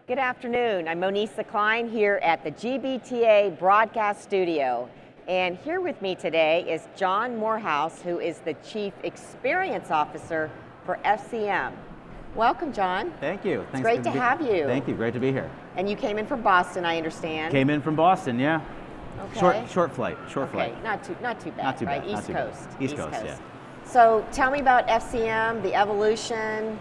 Good afternoon. I'm Monisa Klein here at the GBTA broadcast studio. And here with me today is John Morhous, who is the Chief Experience Officer for FCM. Welcome, John. Thank you. It's great to have you. Thank you. Great to be here. And you came in from Boston, I understand. Came in from Boston, yeah. Okay. Short flight. Okay. Not too bad. Not too right? bad. East Coast. East Coast, yeah. So tell me about FCM, the evolution,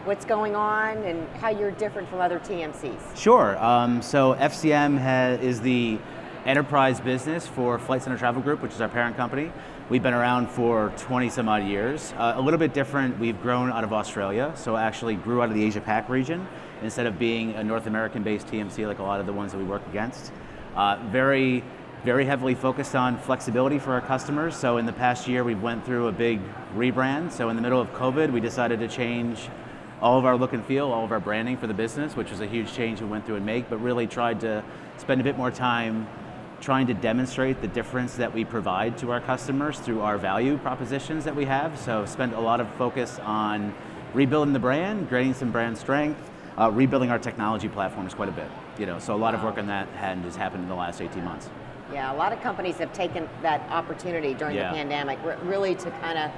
what's going on, and how you're different from other TMCs. Sure. So FCM is the enterprise business for Flight Center Travel Group, which is our parent company. We've been around for 20 some odd years. A little bit different, we've grown out of Australia, so actually grew out of the Asia Pac region instead of being a North American based TMC like a lot of the ones that we work against. Very heavily focused on flexibility for our customers. So in the past year, we went through a big rebrand. So in the middle of COVID, we decided to change all of our look and feel, all of our branding for the business, which was a huge change we went through and make, but really tried to spend a bit more time trying to demonstrate the difference that we provide to our customers through our value propositions that we have. So spent a lot of focus on rebuilding the brand, gaining some brand strength, rebuilding our technology platforms quite a bit. So a lot of work on that has happened in the last 18 months. Yeah, a lot of companies have taken that opportunity during the pandemic, really to kind of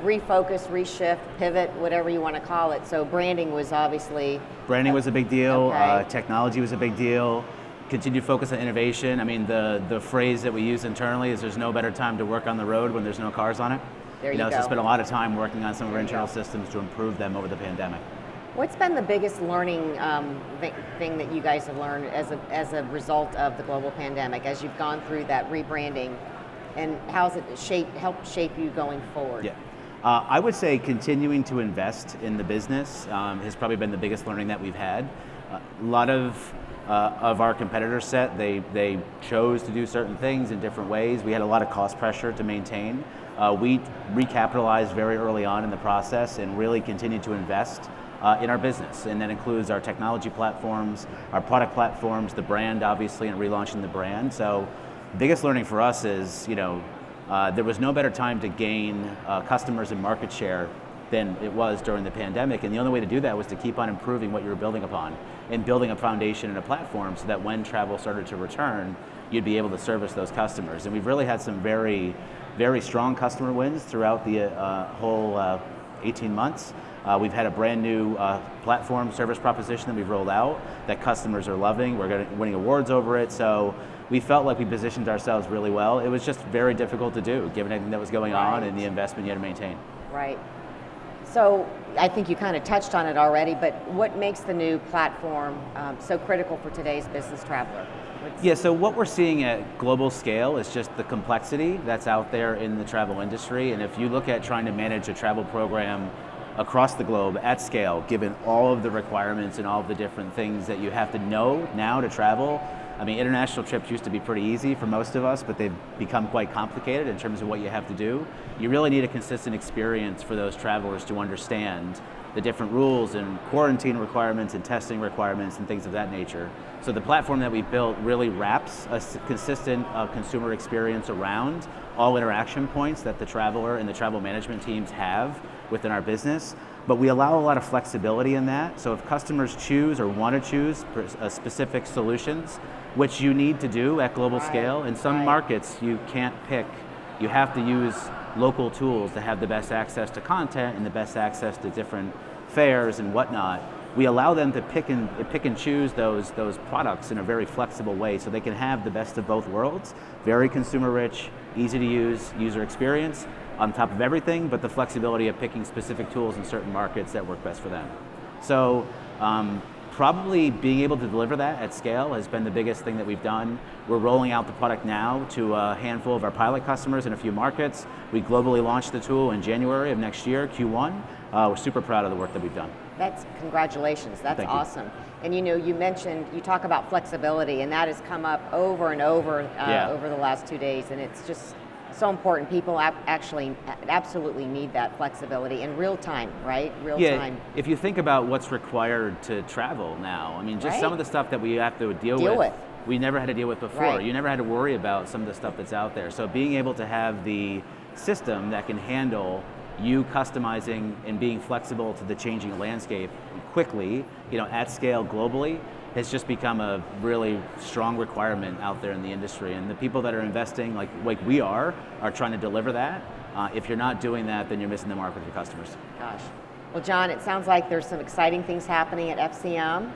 refocus, reshift, pivot, whatever you want to call it. So branding was obviously... Branding was a big deal, technology was a big deal, continued focus on innovation. I mean, the phrase that we use internally is there's no better time to work on the road when there's no cars on it. There you go. So spent a lot of time working on some of our internal systems to improve them over the pandemic. What's been the biggest learning thing that you guys have learned as a result of the global pandemic, as you've gone through that rebranding, and how's it helped shape you going forward? Yeah, I would say continuing to invest in the business has probably been the biggest learning that we've had. A lot of our competitor set, they chose to do certain things in different ways. We had a lot of cost pressure to maintain. We recapitalized very early on in the process and really continued to invest in our business, and that includes our technology platforms, our product platforms, the brand obviously, and relaunching the brand. So the biggest learning for us is, there was no better time to gain customers and market share than it was during the pandemic, and the only way to do that was to keep on improving what you were building upon and building a foundation and a platform so that when travel started to return, you'd be able to service those customers. And we've really had some very strong customer wins throughout the whole 18 months. We've had a brand new platform service proposition that we've rolled out that customers are loving. We're winning awards over it. So we felt like we positioned ourselves really well. It was just very difficult to do given everything that was going on and the investment you had to maintain. Right. So I think you kind of touched on it already, but what makes the new platform so critical for today's business traveler? Yeah, so what we're seeing at global scale is just the complexity that's out there in the travel industry. And if you look at trying to manage a travel program across the globe at scale, given all of the requirements and all of the different things that you have to know now to travel. I mean, international trips used to be pretty easy for most of us, but they've become quite complicated in terms of what you have to do. You really need a consistent experience for those travelers to understand the different rules and quarantine requirements and testing requirements and things of that nature. So the platform that we built really wraps a consistent consumer experience around all interaction points that the traveler and the travel management teams have within our business, but we allow a lot of flexibility in that. So if customers choose or want to choose specific solutions, which you need to do at global scale, in some markets you can't pick, you have to use local tools to have the best access to content and the best access to different fares and whatnot. We allow them to pick and choose those products in a very flexible way so they can have the best of both worlds, very consumer rich, easy to use user experience on top of everything, but the flexibility of picking specific tools in certain markets that work best for them. So probably being able to deliver that at scale has been the biggest thing that we've done. We're rolling out the product now to a handful of our pilot customers in a few markets. We globally launched the tool in January of next year, Q1. We're super proud of the work that we've done. Congratulations, that's awesome. Thank you. And you talk about flexibility, and that has come up over and over over the last 2 days, and it's just so important. People actually absolutely need that flexibility in real time, right? Real time. If you think about what's required to travel now, I mean, just some of the stuff that we have to deal with, we never had to deal with before. You never had to worry about some of the stuff that's out there. So being able to have the system that can handle you customizing and being flexible to the changing landscape quickly, at scale globally, has just become a really strong requirement out there in the industry. And the people that are investing, like we are trying to deliver that. If you're not doing that, then you're missing the mark with your customers. Gosh. Well, John, it sounds like there's some exciting things happening at FCM.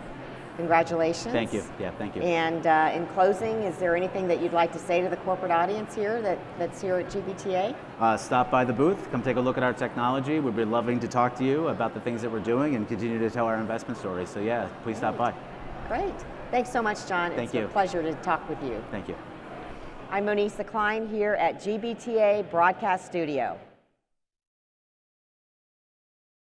Congratulations. Thank you. Yeah, thank you. And in closing, is there anything that you'd like to say to the corporate audience here that's here at GBTA? Stop by the booth, come take a look at our technology. We'd be loving to talk to you about the things that we're doing and continue to tell our investment story. So yeah, please stop by. Great. Thanks so much, John. Thank you. It's a pleasure to talk with you. Thank you. I'm Morhous here at GBTA Broadcast Studio.